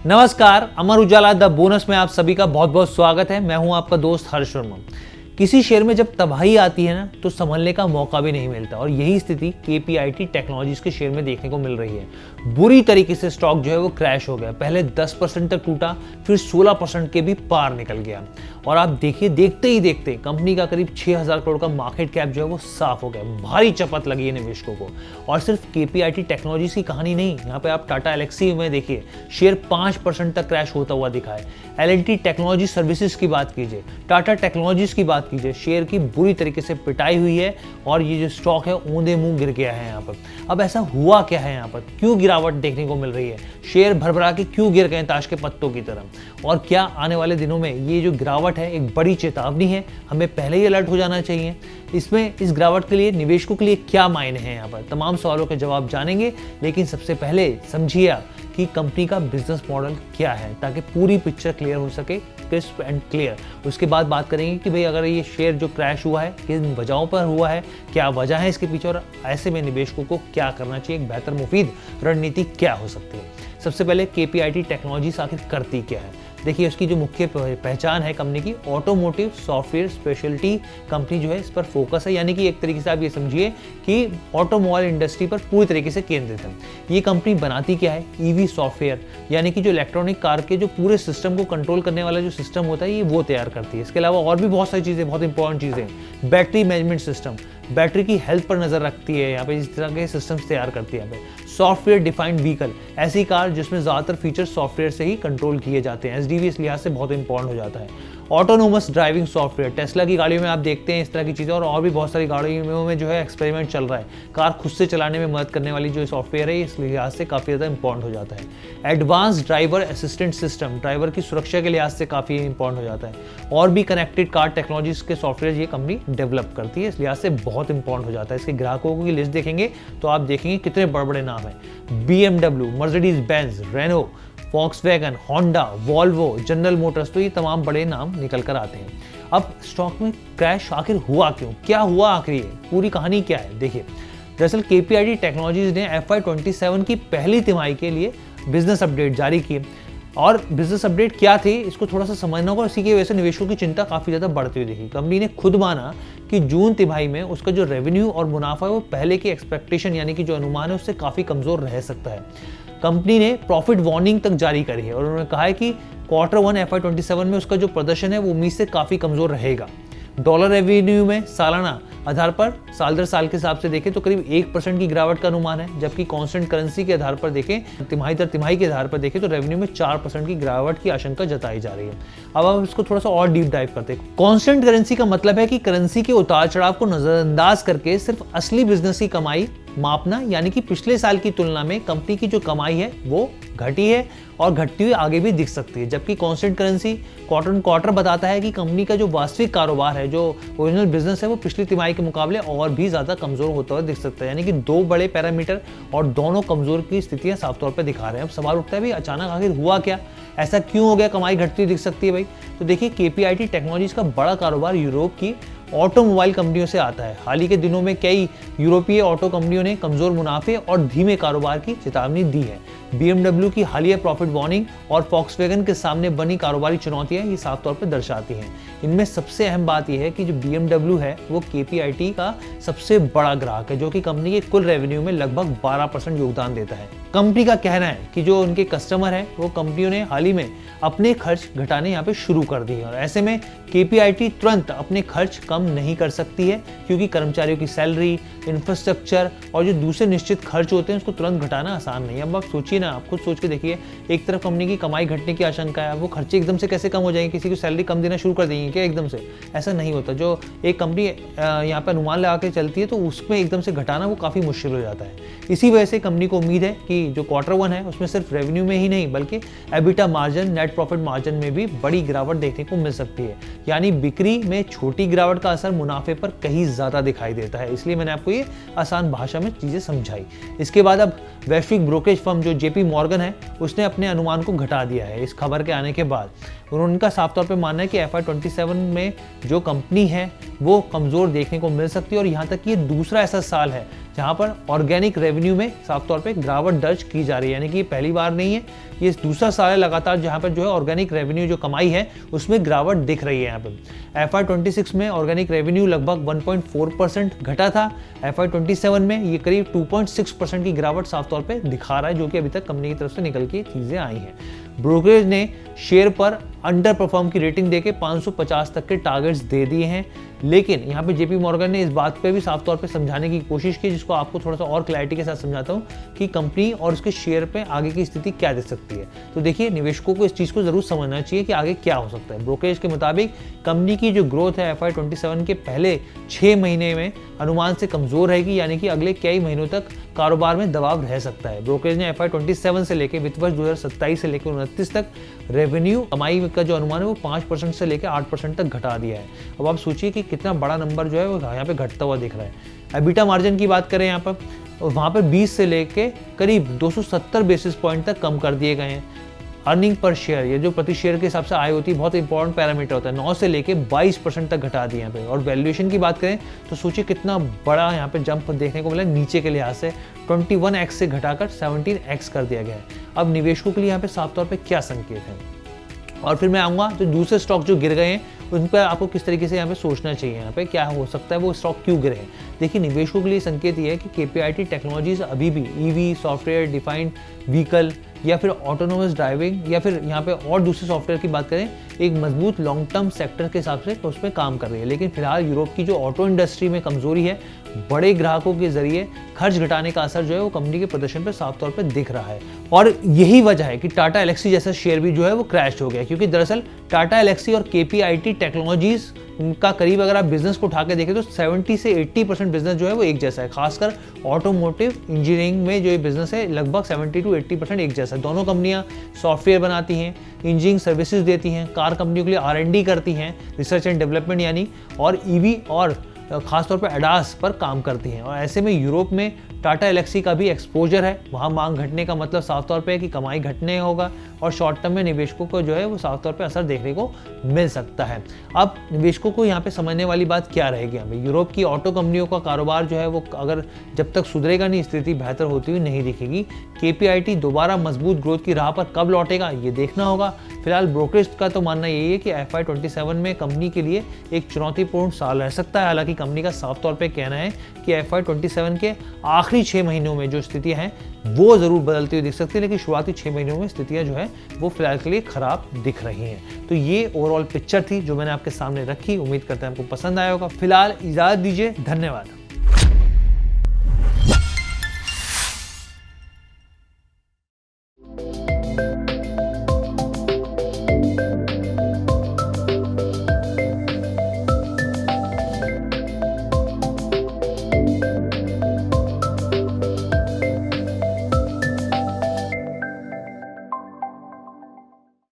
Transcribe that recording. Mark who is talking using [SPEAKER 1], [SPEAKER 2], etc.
[SPEAKER 1] नमस्कार, Amar Ujala the bonus में आप सभी का बहुत बहुत स्वागत है। मैं हूं आपका दोस्त हर्ष वर्मा। किसी शेयर में जब तबाही आती है ना तो संभलने का मौका भी नहीं मिलता और यही स्थिति केपीआईटी टेक्नोलॉजीज के शेयर में देखने को मिल रही है। बुरी तरीके से स्टॉक जो है वो क्रैश हो गया। पहले 10% तक टूटा, फिर 16% के भी पार निकल गया और आप देखिए देखते ही देखते कंपनी का करीब 6000 करोड़ का मार्केट कैप जो है वो साफ हो गया। भारी चपत लगी है निवेशकों को। और सिर्फ केपीआईटी टेक्नोलॉजीज की कहानी नहीं, यहाँ पे आप टाटा एलेक्सी में देखिए शेयर 5% तक क्रैश होता हुआ दिखा है। एल&टी टेक्नोलॉजी सर्विसेज की बात कीजिए, टाटा टेक्नोलॉजीज की बात कीजिए, शेयर की बुरी तरीके से पिटाई हुई है और ये जो स्टॉक है औंधे मुंह गिर गया है यहाँ पर। अब ऐसा हुआ क्या है यहाँ पर, क्यों गिरावट देखने को मिल रही है, शेयर भरभरा के क्यों गिर गए ताश के पत्तों की तरह, और क्या आने वाले दिनों में ये जो गिरावट है एक बड़ी चेतावनी है, हमें पहले ही अलर्ट हो जाना चाहिए। इसमें इस गिरावट के लिए निवेशकों के लिए क्या मायने हैं, यहाँ पर तमाम सवालों के जवाब जानेंगे। लेकिन सबसे पहले समझिए आप कि कंपनी का बिजनेस मॉडल क्या है ताकि पूरी पिक्चर क्लियर हो सके, क्रिस्प एंड क्लियर। उसके बाद बात करेंगे कि भाई अगर ये शेयर जो क्रैश हुआ है किन वजहों पर हुआ है, क्या वजह है इसके पीछे, और ऐसे में निवेशकों को क्या करना चाहिए, एक बेहतर मुफीद रणनीति क्या हो सकती है। सबसे पहले केपीआईटी टेक्नोलॉजीज आखिर करती क्या है। देखिए उसकी जो मुख्य पहचान है कंपनी की, ऑटोमोटिव सॉफ्टवेयर स्पेशलिटी कंपनी जो है इस पर फोकस है। यानी कि एक तरीके से आप ये समझिए कि ऑटोमोबाइल इंडस्ट्री पर पूरी तरीके से केंद्रित है। ये कंपनी बनाती क्या है, ईवी सॉफ्टवेयर, यानी कि जो इलेक्ट्रॉनिक कार के जो पूरे सिस्टम को कंट्रोल करने वाला जो सिस्टम होता है ये वो तैयार करती है। इसके अलावा और भी बहुत सारी चीज़ें, बहुत इंपॉर्टेंट चीज़ें, बैटरी मैनेजमेंट सिस्टम, बैटरी की हेल्थ पर नजर रखती है, यहाँ पे इस तरह के सिस्टम्स तैयार करती है। यहाँ पे सॉफ्टवेयर डिफाइंड व्हीकल, ऐसी कार जिसमें ज्यादातर फीचर सॉफ्टवेयर से ही कंट्रोल किए जाते हैं। एसडीवी इस लिहाज से बहुत इंपॉर्टेंट हो जाता है। ऑटोनोमस ड्राइविंग सॉफ्टवेयर, टेस्ला की गाड़ियों में आप देखते हैं इस तरह की चीज़ें, और भी बहुत सारी गाड़ियों में जो है एक्सपेरिमेंट चल रहा है। कार खुद से चलाने में मदद करने वाली जो सॉफ्टवेयर है इस लिहाज से काफ़ी ज़्यादा इंपॉर्टेंट हो जाता है। Advance driver assistant system, driver की सुरक्षा के लिहाज से काफ़ी इंपॉर्टेंट हो जाता है। और भी कनेक्टेड कार टेक्नोलॉजीज के सॉफ्टवेयर ये कंपनी डेवलप करती है, इस लिहाज से बहुत इंपॉर्टेंट हो जाता है। इसके ग्राहकों की लिस्ट देखेंगे तो आप देखेंगे कितने बड़े बड़े नाम हैं। BMW, Mercedes Benz, Renault, Volkswagen, Honda, Volvo, General Motors, तो ये तमाम बड़े नाम निकल कर आते हैं। अब स्टॉक में क्रैश आखिर हुआ क्यों, क्या हुआ आखिर, ये पूरी कहानी क्या है। देखिए दरअसल केपीआईटी टेक्नोलॉजीज ने FY27 की पहली तिमाही के लिए बिजनेस अपडेट जारी किए। और बिजनेस अपडेट क्या थी इसको थोड़ा सा समझना होगा, इसी की वजह से निवेशकों की चिंता काफ़ी ज़्यादा बढ़ती हुई दिखी। कंपनी ने खुद माना कि जून तिमाही में उसका जो रेवेन्यू और मुनाफा है वो पहले की एक्सपेक्टेशन यानी कि जो अनुमान है उससे काफ़ी कमज़ोर रह सकता है। कंपनी ने प्रॉफिट वार्निंग तक जारी करी है और उन्होंने कहा है कि Q1 FY27 में उसका जो प्रदर्शन है वो उम्मीद से काफ़ी कमज़ोर रहेगा। डॉलर रेवेन्यू में सालाना आधार पर साल दर साल के हिसाब से देखें तो करीब 1% की गिरावट का अनुमान है, जबकि कांस्टेंट करेंसी के आधार पर देखें, तिमाही दर तिमाही के आधार पर देखें तो रेवेन्यू में 4% की गिरावट की आशंका जताई जा रही है। अब हम इसको थोड़ा सा और डीप डाइव करते हैं। कांस्टेंट करेंसी का मतलब है कि करेंसी के उतार चढ़ाव को नजरअंदाज करके सिर्फ असली बिजनेस की कमाई मापना, यानी कि पिछले साल की तुलना में कंपनी की जो कमाई है वो घटी है और घटती हुई आगे भी दिख सकती है। जबकि कांस्टेंट करेंसी क्वार्टर बताता है कि कंपनी का जो वास्तविक कारोबार है, जो ओरिजिनल बिजनेस है, वो पिछली तिमाही के मुकाबले और भी ज्यादा कमजोर होता हुआ दिख सकता है। यानी कि दो बड़े पैरामीटर और दोनों कमजोर की स्थितियां साफ तौर पर दिखा रहे हैं। अब सवाल उठता है भाई अचानक आखिर हुआ क्या, ऐसा क्यों हो गया, कमाई घटती हुई दिख सकती है भाई। तो देखिए केपीआईटी टेक्नोलॉजीज का बड़ा कारोबार यूरोप की ऑटोमोबाइल कंपनियों से आता है। हाल ही के दिनों में कई यूरोपीय ऑटो कंपनियों ने कमजोर मुनाफे और धीमे कारोबार की चेतावनी दी है। BMW की हालिया प्रॉफिट वार्निंग और वॉक्सवैगन के सामने बनी कारोबारी चुनौतियां ये साफ तौर पर दर्शाती हैं। इनमें सबसे अहम बात यह है कि जो BMW है वो केपीआईटी का सबसे बड़ा ग्राहक है, जो कि कंपनी के कुल रेवेन्यू में लगभग 12% योगदान देता है। कंपनी का कहना है कि जो उनके कस्टमर है वो कंपनियों ने हाल ही में अपने खर्च घटाने यहाँ पे शुरू कर दिए और ऐसे में केपीआईटी तुरंत अपने खर्च कम नहीं कर सकती है, क्योंकि कर्मचारियों की सैलरी, इंफ्रास्ट्रक्चर और जो दूसरे निश्चित खर्च होते हैं उसको तुरंत घटाना आसान नहीं है। अब आप सोचिए ना, आप खुद सोच के देखिए, एक तरफ कंपनी की कमाई घटने की आशंका है, वो खर्चे एकदम से कैसे कम हो जाएंगे, किसी को सैलरी कम देना शुरू कर देंगे क्या एकदम से, ऐसा नहीं होता। जो एक कंपनी यहाँ पर अनुमान लगा के चलती है तो उसमें एकदम से घटाना वो काफ़ी मुश्किल हो जाता है। इसी वजह से कंपनी को उम्मीद है कि जो Q1 है उसमें सिर्फ रेवेन्यू में ही नहीं बल्कि EBITDA margin, net profit margin में भी बड़ी गिरावट देखने को मिल सकती है। यानी बिक्री में छोटी गिरावट का असर मुनाफे पर कहीं ज्यादा दिखाई देता है। इसलिए मैंने आपको ये आसान भाषा में चीजें समझाई। इसके बाद अब वैश्विक ब्रोकरेज फर्म जो जेपी मॉर्गन है उसने अपने अनुमान को घटा दिया है इस खबर के आने के बाद। उनका साफ तौर पे मानना है कि FY27 में जो कंपनी है वो कमज़ोर देखने को मिल सकती है और यहाँ तक कि ये दूसरा ऐसा साल है जहाँ पर ऑर्गेनिक रेवेन्यू में साफ तौर पे गिरावट दर्ज की जा रही है, यानी कि ये पहली बार नहीं है, ये दूसरा साल है लगातार जहाँ पर जो है ऑर्गेनिक रेवेन्यू जो कमाई है उसमें गिरावट दिख रही है। यहाँ पे FY26 में ऑर्गेनिक रेवेन्यू लगभग 1.4% घटा था, FY27 में ये करीब 2.6% की गिरावट साफ तौर पे दिखा रहा है, जो कि अभी तक कंपनी की तरफ से निकल के चीज़ें आई हैं। ब्रोकरेज ने शेयर पर अंडर परफॉर्म की रेटिंग देके 550 तक के टारगेट्स दे दिए हैं, लेकिन यहाँ पे जेपी मॉर्गन ने इस बात पे भी साफ तौर पे समझाने की कोशिश की, जिसको आपको थोड़ा सा और क्लैरिटी के साथ समझाता हूँ कि कंपनी और उसके शेयर पे आगे की स्थिति क्या दे सकती है। तो देखिए, निवेशकों को इस चीज़ को जरूर समझना चाहिए कि आगे क्या हो सकता है। ब्रोकरेज के मुताबिक कंपनी की जो ग्रोथ है FY27 के पहले 6 महीने में अनुमान से कमजोर रहेगी, यानी कि अगले कई महीनों तक कारोबार में दबाव रह सकता है। ब्रोकरेज ने FY27 से लेकर वित्त वर्ष 2027 से लेकर 29 तक रेवेन्यू कमाई का जो अनुमान है वो 5% से लेकर 8% तक घटा दिया है। अब आप सोचिए कि कितना बड़ा नंबर जो है वो यहाँ पे घटता हुआ दिख रहा है। एबिटा मार्जिन की बात करें यहाँ पर, वहाँ पर 20 से लेके करीब 270 बेसिस पॉइंट तक कम कर दिए गए हैं। अर्निंग पर शेयर, ये जो प्रति शेयर के हिसाब से आय होती है, बहुत इंपॉर्टेंट पैरामीटर होता है, 9 से लेके 22% तक घटा दिए यहाँ पे। और वैल्यूएशन की बात करें तो सोचिए कितना बड़ा यहाँ पे जंप देखने को मिला नीचे के लिहाज से, 21x से घटाकर 17x कर दिया गया है। अब निवेशकों के लिए यहाँ पे साफ तौर पे क्या संकेत है, और फिर मैं आऊँगा तो दूसरे स्टॉक जो गिर गए हैं उन पर आपको किस तरीके से यहाँ पे सोचना चाहिए, यहाँ पे क्या हो सकता है, वो स्टॉक क्यों गिरे हैं। देखिए, निवेशकों के लिए संकेत ये है कि KPIT टेक्नोलॉजीज अभी भी EV, सॉफ्टवेयर डिफाइंड व्हीकल या फिर ऑटोनोमस ड्राइविंग या फिर यहाँ पे और दूसरे सॉफ्टवेयर की बात करें, एक मजबूत लॉन्ग टर्म सेक्टर के हिसाब से उस पर काम कर रही है। लेकिन फिलहाल यूरोप की जो ऑटो इंडस्ट्री में कमजोरी है, बड़े ग्राहकों के जरिए खर्च घटाने का असर जो है वो कंपनी के प्रदर्शन पर साफ तौर पर दिख रहा है। और यही वजह है कि टाटा एलेक्सी जैसा शेयर भी जो है वो क्रैश हो गया, क्योंकि दरअसल टाटा एलेक्सी और KPIT टेक्नोलॉजीज का करीब अगर आप बिजनेस को उठा के देखें तो 70 से 80% बिजनेस जो है वो एक जैसा है। खासकर ऑटोमोटिव इंजीनियरिंग में जो ये बिजनेस है लगभग 70 to 80% एक जैसा है। दोनों कंपनियां सॉफ्टवेयर बनाती हैं, इंजीनियरिंग सर्विसेज देती हैं, कार कंपनियों के लिए R&D करती हैं, रिसर्च एंड डेवलपमेंट यानी, और EV और खासतौर पर ADAS पर काम करती हैं। और ऐसे में यूरोप में टाटा एलेक्सी का भी एक्सपोजर है, वहाँ मांग घटने का मतलब साफ तौर पे है कि कमाई घटने होगा और शॉर्ट टर्म में निवेशकों को जो है वो साफ तौर पे असर देखने को मिल सकता है। अब निवेशकों को यहाँ पे समझने वाली बात क्या रहेगी, हमें यूरोप की ऑटो कंपनियों का कारोबार जो है वो अगर जब तक सुधरेगा नहीं, स्थिति बेहतर होती हुई नहीं दिखेगी। KPIT दोबारा मजबूत ग्रोथ की राह पर कब लौटेगा ये देखना होगा। फिलहाल ब्रोकरेज का तो मानना यही है कि FY27 में कंपनी के लिए एक चुनौतीपूर्ण साल रह सकता है। हालांकि कंपनी का साफ तौर पे कहना है कि FY27 के आखिरी 6 महीनों में जो स्थितियां हैं वो जरूर बदलती हुई दिख सकती है, लेकिन शुरुआती 6 महीनों में स्थितियां जो है वो फिलहाल के लिए खराब दिख रही हैं। तो ये ओवरऑल पिक्चर थी जो मैंने आपके सामने रखी। उम्मीद करते हैं आपको पसंद आया होगा। फिलहाल इजाजत दीजिए, धन्यवाद।